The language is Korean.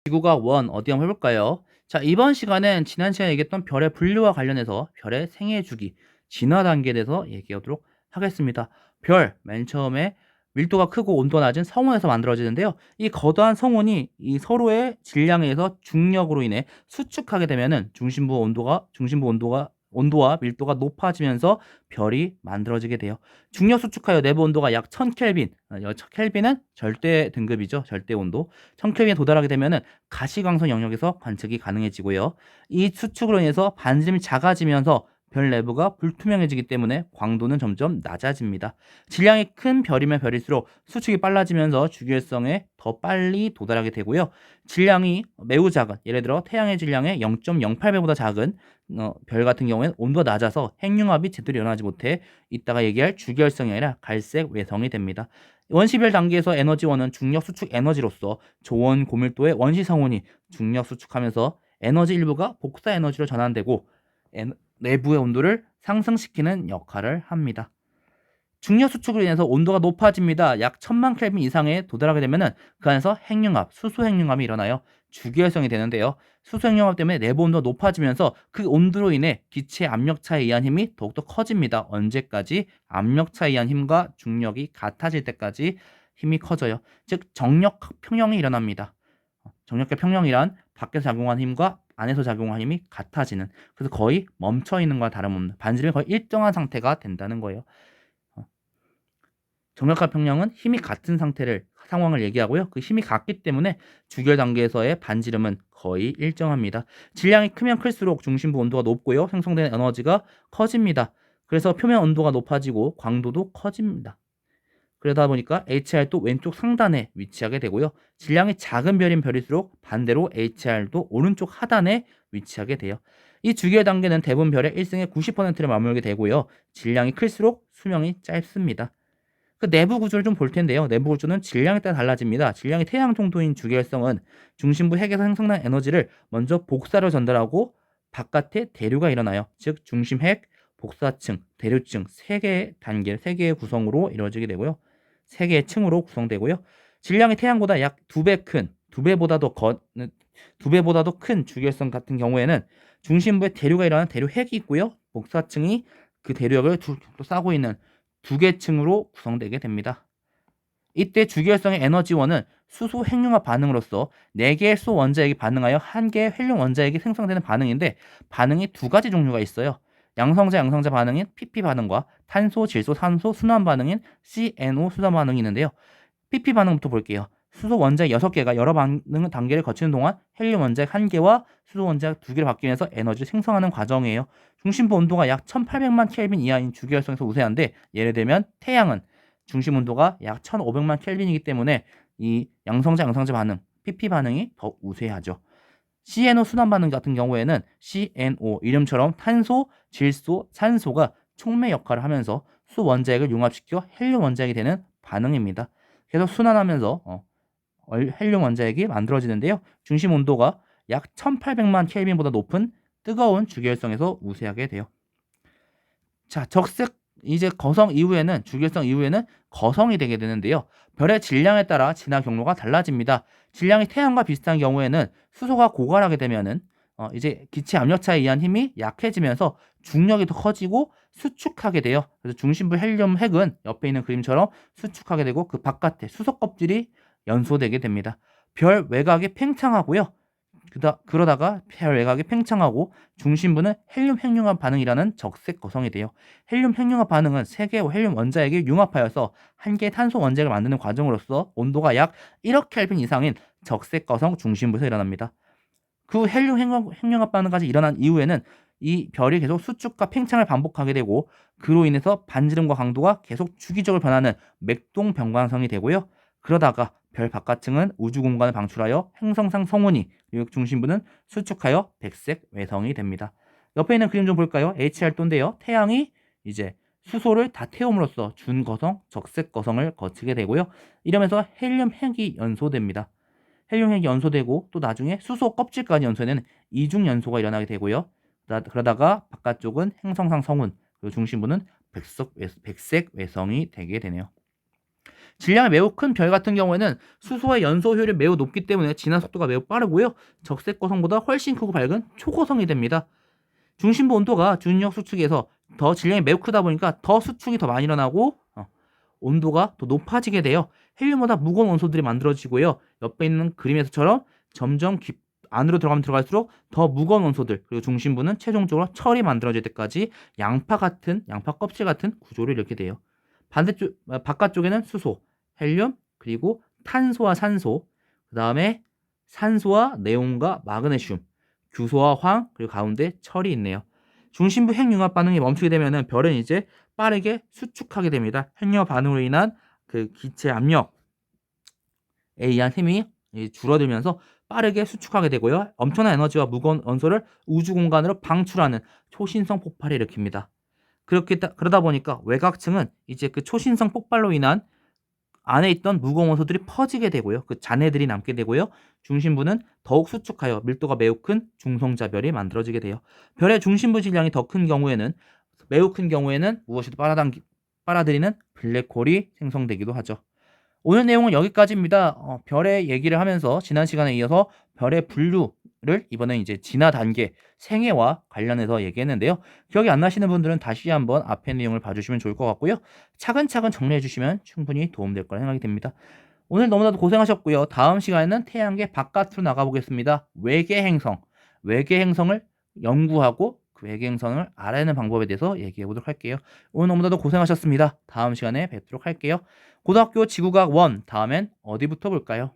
지구가 원 어디 한번 해볼까요? 자, 이번 시간은 지난 시간에 얘기했던 별의 분류와 관련해서 별의 생애 주기, 진화 단계에 대해서 얘기하도록 하겠습니다. 별, 맨 처음에 밀도가 크고 온도가 낮은 성운에서 만들어지는데요. 이 거대한 성운이 이 서로의 질량에 의해서 중력으로 인해 수축하게 되면은 온도와 밀도가 높아지면서 별이 만들어지게 돼요. 중력 수축하여 내부 온도가 약 1000켈빈, 켈빈은 절대 등급이죠. 절대 온도. 1000켈빈에 도달하게 되면은 가시광선 영역에서 관측이 가능해지고요. 이 수축으로 인해서 반지름이 작아지면서 별 내부가 불투명해지기 때문에 광도는 점점 낮아집니다. 질량이 큰 별이면 별일수록 수축이 빨라지면서 주기율성에 더 빨리 도달하게 되고요. 질량이 매우 작은, 예를 들어 태양의 질량의 0.08배보다 작은 별 같은 경우에는 온도가 낮아서 핵융합이 제대로 일어나지 못해 이따가 얘기할 주기율성이 아니라 갈색 외성이 됩니다. 원시별 단계에서 에너지원은 중력 수축 에너지로서 조원 고밀도의 원시 성운이 중력 수축하면서 에너지 일부가 복사 에너지로 전환되고 내부의 온도를 상승시키는 역할을 합니다. 중력 수축으로 인해서 온도가 높아집니다. 약 1000만 켈빈 이상에 도달하게 되면은 그 안에서 핵융합, 수소 핵융합이 일어나요. 주기활성이 되는데요. 수소 핵융합 때문에 내부 온도가 높아지면서 그 온도로 인해 기체 압력차에 의한 힘이 더욱더 커집니다. 언제까지? 압력차에 의한 힘과 중력이 같아질 때까지 힘이 커져요. 즉 정력 평형이 일어납니다. 정력계 평형이란 밖에서 작용한 힘과 안에서 작용한 힘이 같아지는, 그래서 거의 멈춰 있는 거와 다름없는, 반지름이 거의 일정한 상태가 된다는 거예요. 정력화 평형은 힘이 같은 상황을 얘기하고요. 그 힘이 같기 때문에 주결 단계에서의 반지름은 거의 일정합니다. 질량이 크면 클수록 중심부 온도가 높고요. 생성되는 에너지가 커집니다. 그래서 표면 온도가 높아지고 광도도 커집니다. 그러다 보니까 HR도 왼쪽 상단에 위치하게 되고요. 질량이 작은 별인 별일수록 반대로 HR도 오른쪽 하단에 위치하게 돼요. 이 주기의 단계는 대부분 별의 1승의 90%를 맞물게 되고요. 질량이 클수록 수명이 짧습니다. 그 내부 구조를 좀 볼 텐데요. 내부 구조는 질량에 따라 달라집니다. 질량이 태양 정도인 주기활성은 중심부 핵에서 생성난 에너지를 먼저 복사로 전달하고 바깥에 대류가 일어나요. 즉 중심 핵, 복사층, 대류층 세 개의 구성으로 이루어지게 되고요. 세 개의 층으로 구성되고요. 질량이 태양보다 약 두 배보다도 큰 주기활성 같은 경우에는 중심부에 대류가 일어나는 대류 핵이 있고요. 복사층이 그 대류역을 또 싸고 있는 두 개 층으로 구성되게 됩니다. 이때 주기활성의 에너지원은 수소 핵융합 반응으로서 4개의 수소 원자핵이 반응하여 1개의 헬륨 원자핵이 생성되는 반응인데, 반응이 두 가지 종류가 있어요. 양성자 반응인 PP 반응과 탄소, 질소, 산소 순환 반응인 CNO 순환 반응이 있는데요. PP 반응부터 볼게요. 수소 원자핵 6개가 여러 반응 단계를 거치는 동안 헬륨 원자핵 1개와 수소 원자핵 2개를 바뀌면서 에너지를 생성하는 과정이에요. 중심부 온도가 약 1800만 켈빈 이하인 주기활성에서 우세한데, 예를 들면 태양은 중심 온도가 약 1500만 켈빈이기 때문에 이 양성자 반응, PP 반응이 더 우세하죠. CNO 순환 반응 같은 경우에는 CNO 이름처럼 탄소, 질소, 산소가 촉매 역할을 하면서 수 원자핵을 융합시켜 헬륨 원자핵이 되는 반응입니다. 계속 순환하면서 헬륨 원자핵이 만들어지는데요. 중심 온도가 약 1800만 켈빈보다 높은 뜨거운 주기활성에서 우세하게 돼요. 자, 주기활성 이후에는 거성이 되게 되는데요. 별의 질량에 따라 진화 경로가 달라집니다. 질량이 태양과 비슷한 경우에는 수소가 고갈하게 되면은 이제 기체 압력차에 의한 힘이 약해지면서 중력이 더 커지고 수축하게 돼요. 그래서 중심부 헬륨 핵은 옆에 있는 그림처럼 수축하게 되고 그 바깥에 수소 껍질이 연소되게 됩니다. 별 외곽이 팽창하고요. 그러다가 별 외곽이 팽창하고 중심부는 헬륨 핵융합 반응이라는 적색 거성이 돼요. 헬륨 핵융합 반응은 세 개의 헬륨 원자핵이 융합하여서 한 개의 탄소 원자핵을 만드는 과정으로서 온도가 약 1억 켈빈 이상인 적색 거성 중심부에서 일어납니다. 그 헬륨 핵융합 반응까지 일어난 이후에는 이 별이 계속 수축과 팽창을 반복하게 되고, 그로 인해서 반지름과 강도가 계속 주기적으로 변하는 맥동 변광성이 되고요. 그러다가 별 바깥층은 우주 공간을 방출하여 행성상 성운이, 그리고 중심부는 수축하여 백색 외성이 됩니다. 옆에 있는 그림 좀 볼까요? HR도인데요. 태양이 이제 수소를 다 태움으로써 준거성, 적색거성을 거치게 되고요. 이러면서 헬륨 핵이 연소됩니다. 헬륨 핵이 연소되고 또 나중에 수소 껍질까지 연소되는 이중 연소가 일어나게 되고요. 그러다가 바깥쪽은 행성상 성운, 그리고 중심부는 백색 외성이 되게 되네요. 질량이 매우 큰 별 같은 경우에는 수소의 연소 효율이 매우 높기 때문에 진화 속도가 매우 빠르고요. 적색 거성보다 훨씬 크고 밝은 초고성이 됩니다. 중심부 온도가 준력 수축에서 더 질량이 매우 크다 보니까 더 수축이 더 많이 일어나고 온도가 더 높아지게 돼요. 헬륨보다 무거운 원소들이 만들어지고요. 옆에 있는 그림에서처럼 점점 안으로 들어가면 들어갈수록 더 무거운 원소들, 그리고 중심부는 최종적으로 철이 만들어질 때까지 양파 껍질 같은 구조를 이렇게 돼요. 바깥쪽에는 수소, 헬륨, 그리고 탄소와 산소, 그 다음에 산소와 네온과 마그네슘, 규소와 황, 그리고 가운데 철이 있네요. 중심부 핵융합 반응이 멈추게 되면은 별은 이제 빠르게 수축하게 됩니다. 핵융합 반응으로 인한 그 기체 압력에 의한 힘이 줄어들면서 빠르게 수축하게 되고요. 엄청난 에너지와 무거운 원소를 우주 공간으로 방출하는 초신성 폭발을 일으킵니다. 그러다 보니까 외곽층은 이제 그 초신성 폭발로 인한 안에 있던 무거운 원소들이 퍼지게 되고요. 그 잔해들이 남게 되고요. 중심부는 더욱 수축하여 밀도가 매우 큰 중성자별이 만들어지게 돼요. 별의 중심부 질량이 더 큰 경우에는 매우 큰 경우에는 무엇이든 빨아들이는 블랙홀이 생성되기도 하죠. 오늘 내용은 여기까지입니다. 별의 얘기를 하면서 지난 시간에 이어서 별의 분류를 이번엔 이제 진화 단계, 생애와 관련해서 얘기했는데요. 기억이 안 나시는 분들은 다시 한번 앞의 내용을 봐주시면 좋을 것 같고요. 차근차근 정리해 주시면 충분히 도움될 거라 생각이 됩니다. 오늘 너무나도 고생하셨고요. 다음 시간에는 태양계 바깥으로 나가보겠습니다. 외계 행성을 연구하고 그 외계 행성을 알아내는 방법에 대해서 얘기해 보도록 할게요. 오늘 너무나도 고생하셨습니다. 다음 시간에 뵙도록 할게요. 고등학교 지구과학 1 다음엔 어디부터 볼까요?